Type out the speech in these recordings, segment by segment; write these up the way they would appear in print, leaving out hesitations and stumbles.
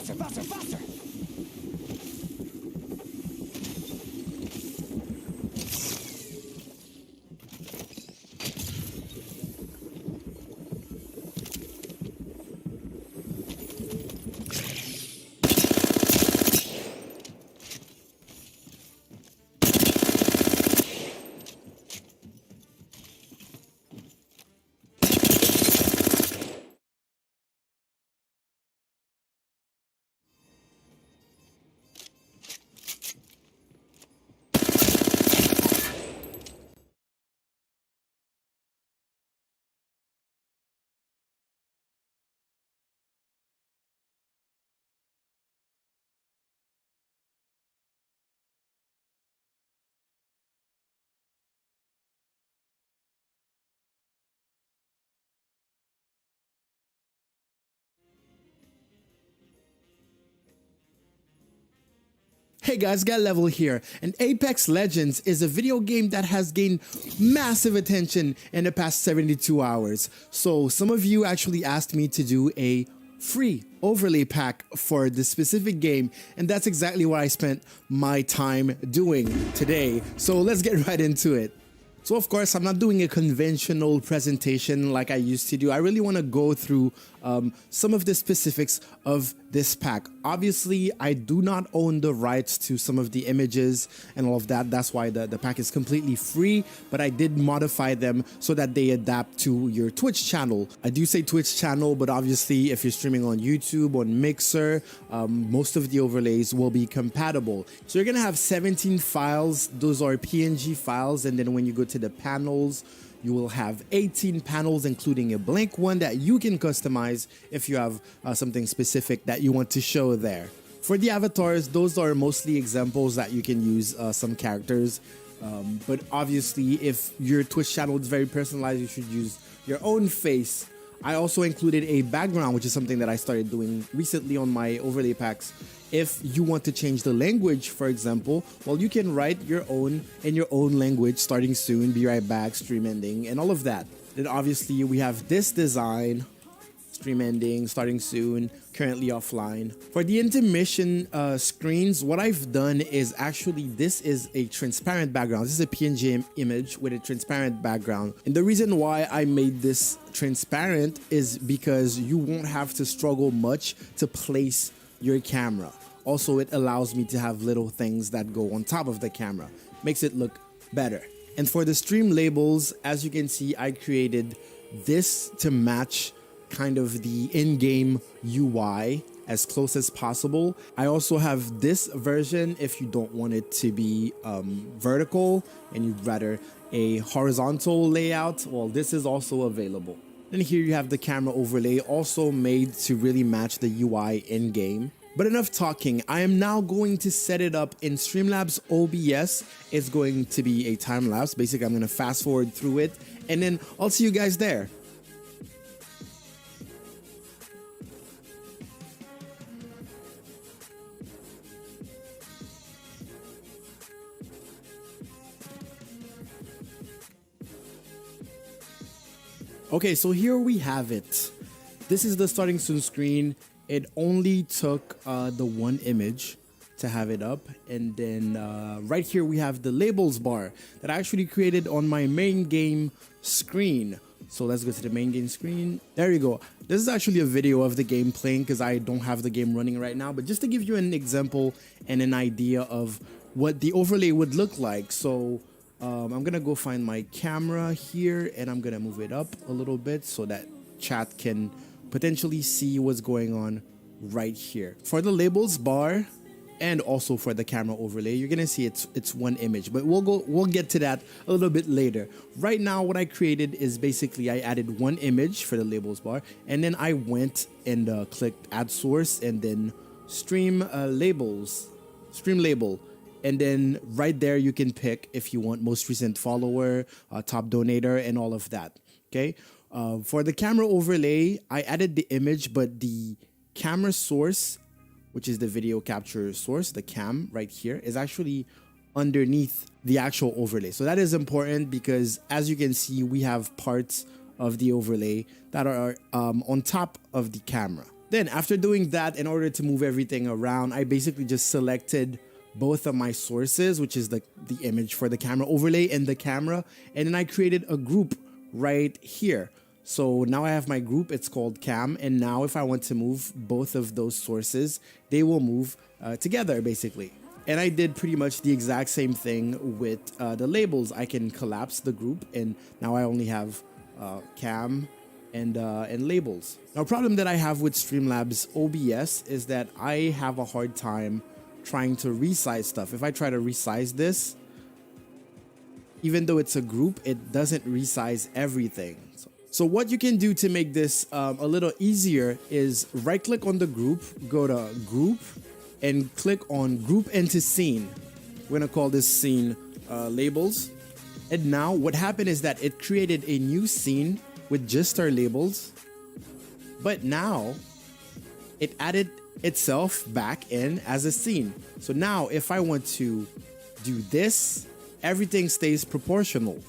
faster, faster, faster! Hey guys, Got Level here, and Apex Legends is a video game that has gained massive attention in the past 72 hours. So some of you actually asked me to do a free overlay pack for this specific game, and that's exactly what I spent my time doing today. So let's get right into it. So of course, I'm not doing a conventional presentation like I used to do. I really want to go through some of the specifics of this pack. Obviously, I do not own the rights to some of the images and all of that. That's why the pack is completely free, but I did modify them so that they adapt to your Twitch channel. I do say Twitch channel, but obviously if you're streaming on YouTube, on Mixer, most of the overlays will be compatible. So you're gonna have 17 files. Those are PNG files, and then when you go to the panels, you will have 18 panels, including a blank one that you can customize if you have something specific that you want to show there. For the avatars, those are mostly examples that you can use some characters. But obviously, if your Twitch channel is very personalized, you should use your own face. I also included a background, which is something that I started doing recently on my overlay packs. If you want to change the language, for example, well, you can write your own in your own language starting soon, be right back, stream ending, and all of that. Then obviously we have this design, stream ending, starting soon, currently offline. For the intermission screens, what I've done is actually, this is a transparent background. This is a PNG image with a transparent background. And the reason why I made this transparent is because you won't have to struggle much to place your camera. Also, it allows me to have little things that go on top of the camera. Makes it look better. And for the stream labels, as you can see, I created this to match kind of the in-game UI as close as possible. I also have this version if you don't want it to be vertical and you'd rather a horizontal layout. Well, this is also available. And here you have the camera overlay, also made to really match the UI in-game. But enough talking, I am now going to set it up in Streamlabs OBS. It's going to be a time lapse. Basically, I'm going to fast forward through it, and then I'll see you guys there. Okay, so here we have it. This is the starting soon screen. It only took the one image to have it up. And then right here we have the labels bar that I actually created on my main game screen. So let's go to the main game screen. There you go. This is actually a video of the game playing because I don't have the game running right now. But just to give you an example and an idea of what the overlay would look like. So I'm gonna go find my camera here and I'm gonna move it up a little bit so that chat can potentially see what's going on right here. For the labels bar and also for the camera overlay, you're gonna see it's one image, but we'll get to that a little bit later. Right now, what I created is basically I added one image for the labels bar, and then I went and clicked add source and then stream labels, stream label. And then right there, you can pick if you want most recent follower, top donator, and all of that. Okay. For the camera overlay, I added the image, but the camera source, which is the video capture source, the cam right here, is actually underneath the actual overlay. So that is important because as you can see, we have parts of the overlay that are on top of the camera. Then after doing that, in order to move everything around, I basically just selected both of my sources, which is the image for the camera overlay and the camera. And then I created a group right here. So now I have my group, it's called cam. And now if I want to move both of those sources, they will move together basically. And I did pretty much the exact same thing with the labels. I can collapse the group and now I only have cam and labels. Now, a problem that I have with Streamlabs OBS is that I have a hard time trying to resize stuff. If I try to resize this, even though it's a group, it doesn't resize everything. So what you can do to make this a little easier is right click on the group, go to group and click on group into scene. We're gonna call this scene labels. And now what happened is that it created a new scene with just our labels, but now it added itself back in as a scene. So now if I want to do this, everything stays proportional,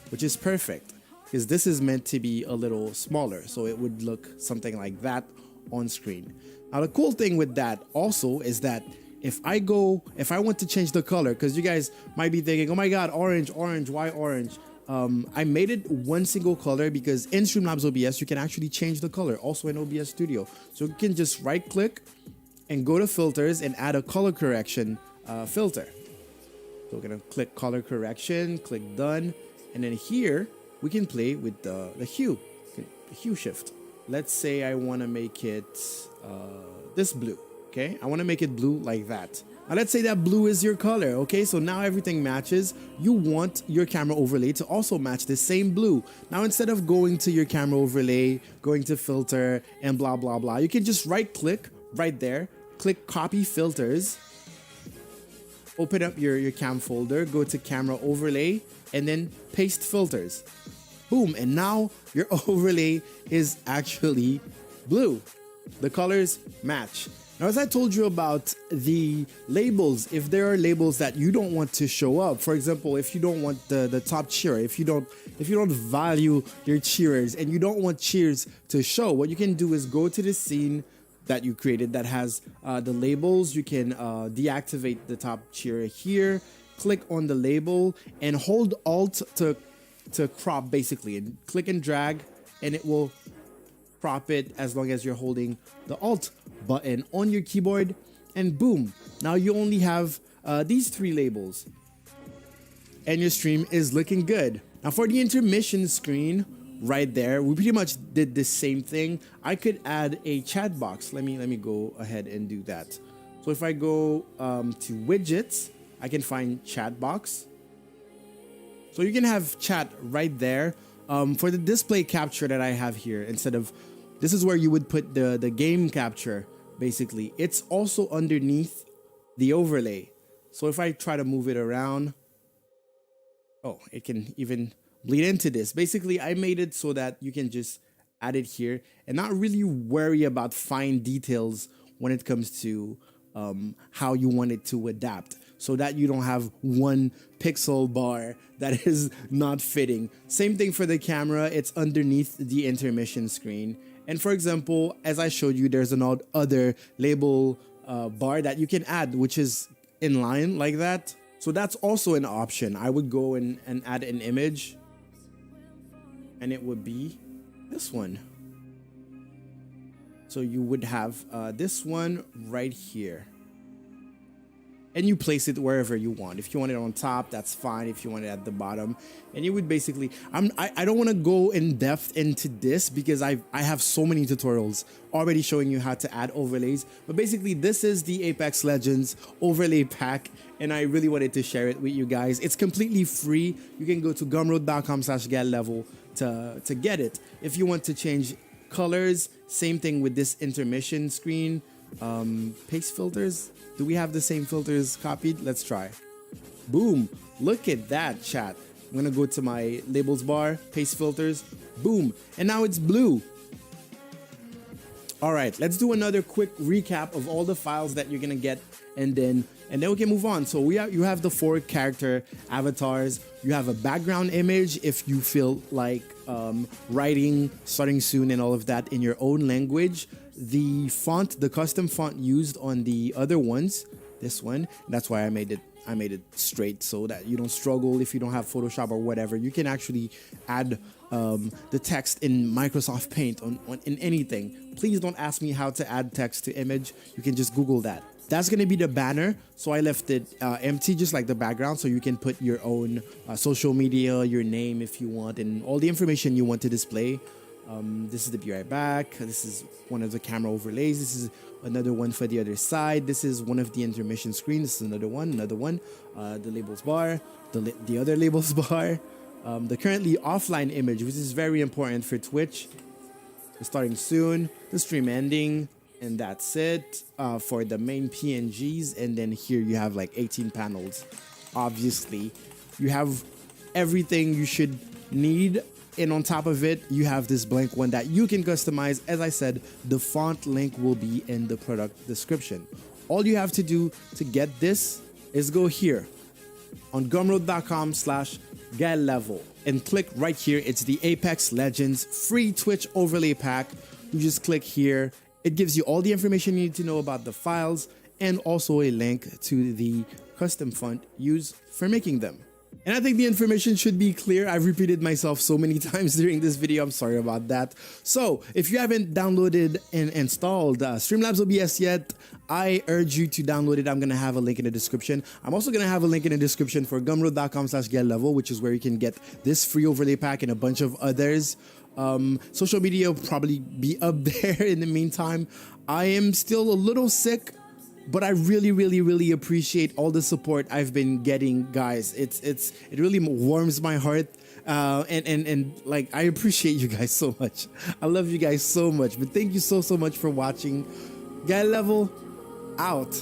which is perfect because this is meant to be a little smaller. So it would look something like that on screen. Now the cool thing with that also is that if I want to change the color, because you guys might be thinking, oh my God, orange, why orange? I made it one single color because in Streamlabs OBS, you can actually change the color, also in OBS Studio. So you can just right click and go to filters and add a color correction filter. So we're gonna click color correction, click done. And then here we can play with the hue, the hue shift. Let's say I wanna make it this blue, okay? I wanna make it blue like that. Now let's say that blue is your color, okay? So now everything matches. You want your camera overlay to also match the same blue. Now instead of going to your camera overlay, going to filter and blah, blah, blah, you can just right click right there, click copy filters, open up your cam folder, go to camera overlay and then paste filters. Boom, and now your overlay is actually blue. The colors match. Now, as I told you about the labels, if there are labels that you don't want to show up, for example, if you don't want the top cheer, if you don't value your cheerers and you don't want cheers to show, what you can do is go to the scene that you created that has the labels. You can deactivate the top cheer here, click on the label and hold Alt to crop basically, and click and drag and it will crop it as long as you're holding the Alt button on your keyboard, and boom, now you only have these three labels and your stream is looking good. Now for the intermission screen right there, we pretty much did the same thing. I could add a chat box. Let me go ahead and do that. So if I go to widgets, I can find chat box. So you can have chat right there. For the display capture that I have here, instead of, this is where you would put the game capture, basically. It's also underneath the overlay. So if I try to move it around, oh, it can even bleed into this. Basically, I made it so that you can just add it here and not really worry about fine details when it comes to how you want it to adapt, so that you don't have one pixel bar that is not fitting. Same thing for the camera, it's underneath the intermission screen. And for example, as I showed you, there's an other label bar that you can add, which is in line like that. So that's also an option. I would go and add an image, and it would be this one. So you would have this one right here. And you place it wherever you want. If you want it on top, that's fine. If you want it at the bottom, and you would basically, I don't want to go in depth into this because I have so many tutorials already showing you how to add overlays. But basically, this is the Apex Legends overlay pack, and I really wanted to share it with you guys. It's completely free. You can go to gumroad.com/getlevel to get it. If you want to change colors, same thing with this intermission screen. Paste filters. Do we have the same filters copied? Let's try. Boom. Look at that, chat. I'm gonna go to my labels bar, paste filters, boom. And now it's blue. All right, let's do another quick recap of all the files that you're gonna get, and then we can move on. So you have the 4 character avatars. You have a background image if you feel like writing starting soon and all of that in your own language. the font, the custom font used on the other ones, this one. That's why I made it straight so that you don't struggle if you don't have Photoshop or whatever. You can actually add the text in Microsoft Paint in anything. Please don't ask me how to add text to image. You can just Google that. That's going to be the banner. So I left it empty, just like the background, so you can put your own social media, your name if you want, and all the information you want to display. This is the Be Right Back. This is one of the camera overlays. This is another one for the other side. This is one of the intermission screens. This is another one. The labels bar, the other labels bar. The currently offline image, which is very important for Twitch. It's starting soon. The stream ending. And that's it for the main PNGs. And then here you have like 18 panels. Obviously, you have everything you should need. And on top of it, you have this blank one that you can customize. As I said, the font link will be in the product description. All you have to do to get this is go here on gumroad.com/GuileLevel and click right here. It's the Apex Legends free Twitch overlay pack. You just click here. It gives you all the information you need to know about the files and also a link to the custom font used for making them. And I think the information should be clear. I've repeated myself so many times during this video. I'm sorry about that. So if you haven't downloaded and installed Streamlabs OBS yet, I urge you to download it. I'm going to have a link in the description. I'm also going to have a link in the description for gumroad.com/GuileLevel, which is where you can get this free overlay pack and a bunch of others. Social media will probably be up there in the meantime. I am still a little sick, but I really appreciate all the support I've been getting, guys. It really warms my heart, and like I appreciate you guys so much. I love you guys so much. But thank you so much for watching. GuileLevel out.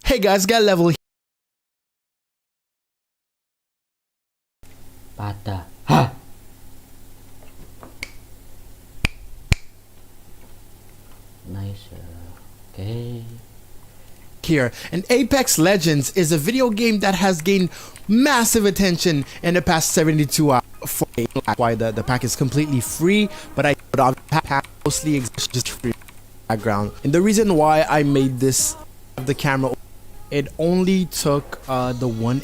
Hey guys, GuileLevel. Patah. Ha. Nice. Okay. Here, and Apex Legends is a video game that has gained massive attention in the past 72 hours. That's why the pack is completely free, but I pack mostly exists just free background. And the reason why I made this the camera, it only took the one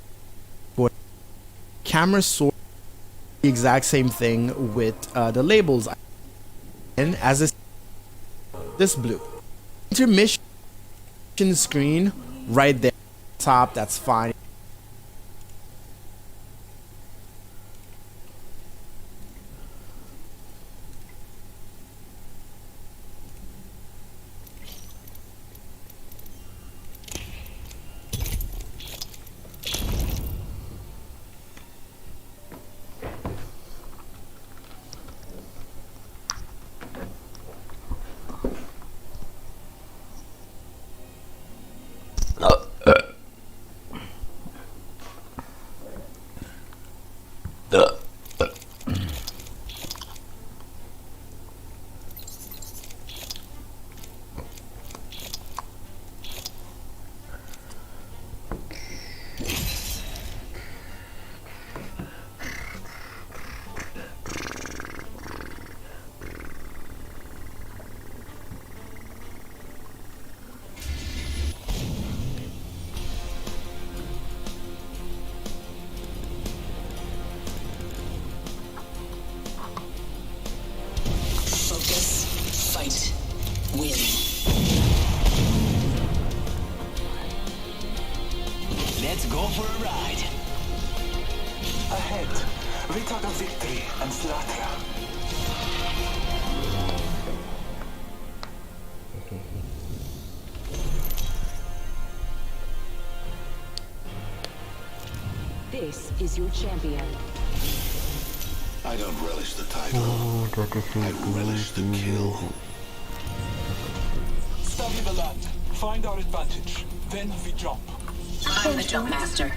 camera source, the exact same thing with the labels, and as this blue intermission screen right there top, that's fine. win. Let's go for a ride. Ahead, Record of Victory and Slatra. This is your champion. I don't relish the title. I relish the kill. Study the land. Find our advantage. Then we jump. I'm the jump master.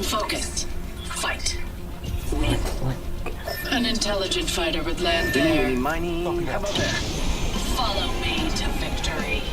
Focus. Fight. Win. An intelligent fighter would land there. Eeny, miny, how about that? Follow me to victory.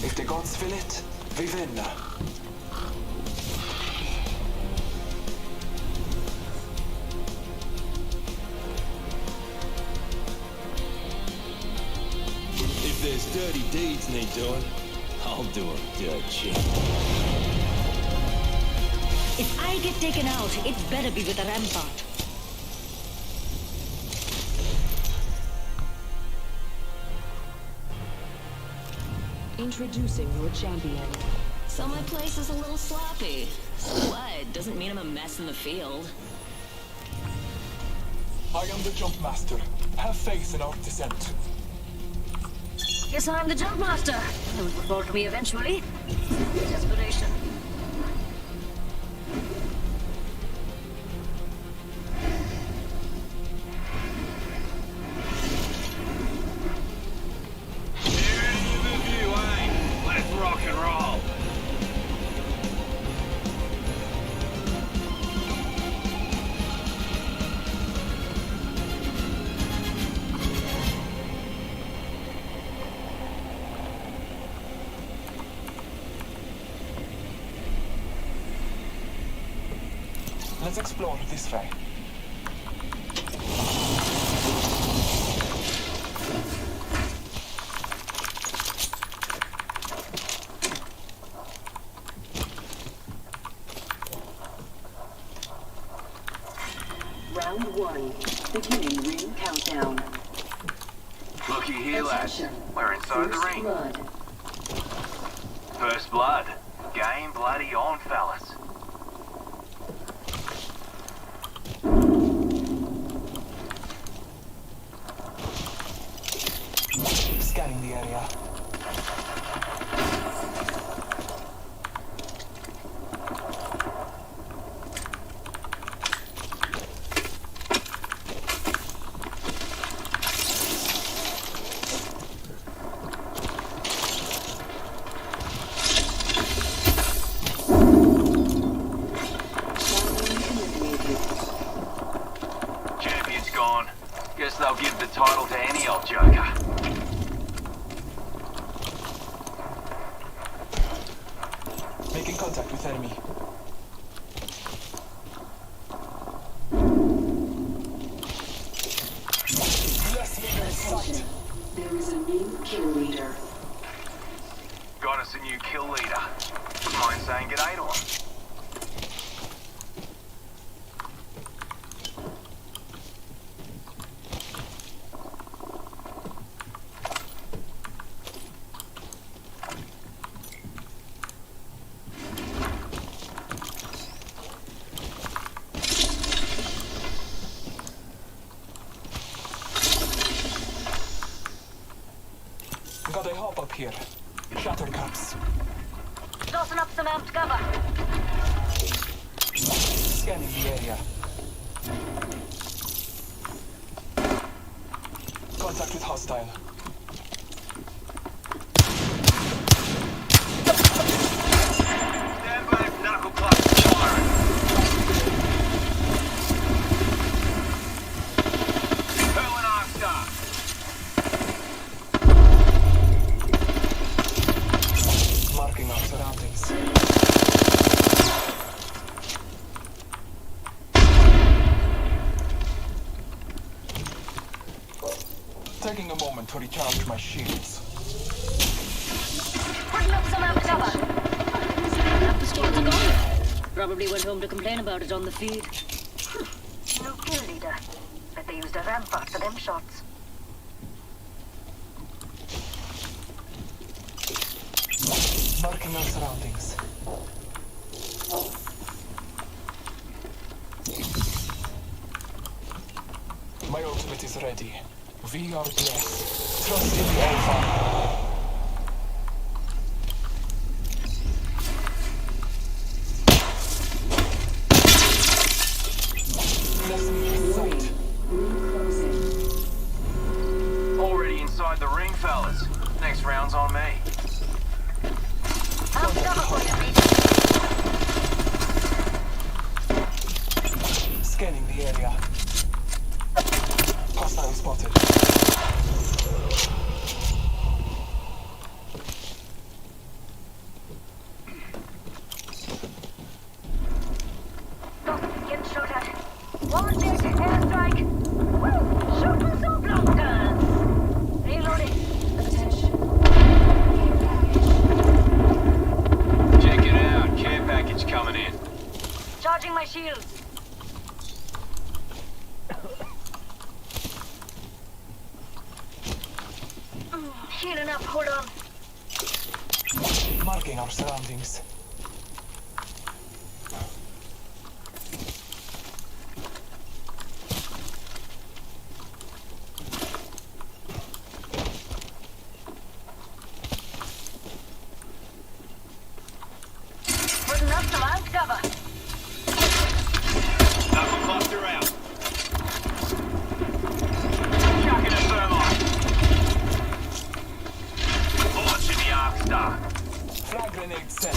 If the gods will it, we win. If there's dirty deeds need doing, I'll do them dirt cheap. If I get taken out, it better be with a rampart. Introducing your champion. So my place is a little sloppy. So what? Doesn't mean I'm a mess in the field. I am the jump master. Have faith in our descent. Guess I'm the jump master. It will report me eventually. Desperation. Let's rock and roll. Let's explore this way. Round one. Beginning ring countdown. Looky here, lads. We're inside the ring. Blood. First blood. Game bloody on, fellas. Scanning the area. Champion's gone. Guess they'll give the title to any old joker. Making contact with enemy. Less leader in sight. There is a new kill leader. Got us a new kill leader. Wouldn't mind saying g'day to him. Got a hop up here. Shatter caps. Tossing up some amped cover. Scanning the area. Contact with hostile. Stand back, knuckle clutch firing. Hurling arc star. Marking our surroundings. Taking a moment to recharge my shields. Putting up some amped cover. Half the squads are gone. Probably went home to complain about it on the feed. New kill leader. Bet they used a rampart for them shots. Marking our surroundings. My ultimate is ready. We are blessed. Trust in the Alpha. Less in sight. Already inside the ring, fellas. Next round's on me. Amped cover for you, mate. Scanning the area. Hostile spotted. Getting shot at. Volunteer to airstrike. Woo! Shooting some blockers. Reloading. Attention. Check it out. Care package coming in. Charging my shields. Healing up, hold on. Marking our surroundings. Putting up some amped cover. Knuckle cluster out. Chucking a thermite. Launching the arc star. Frag grenade set.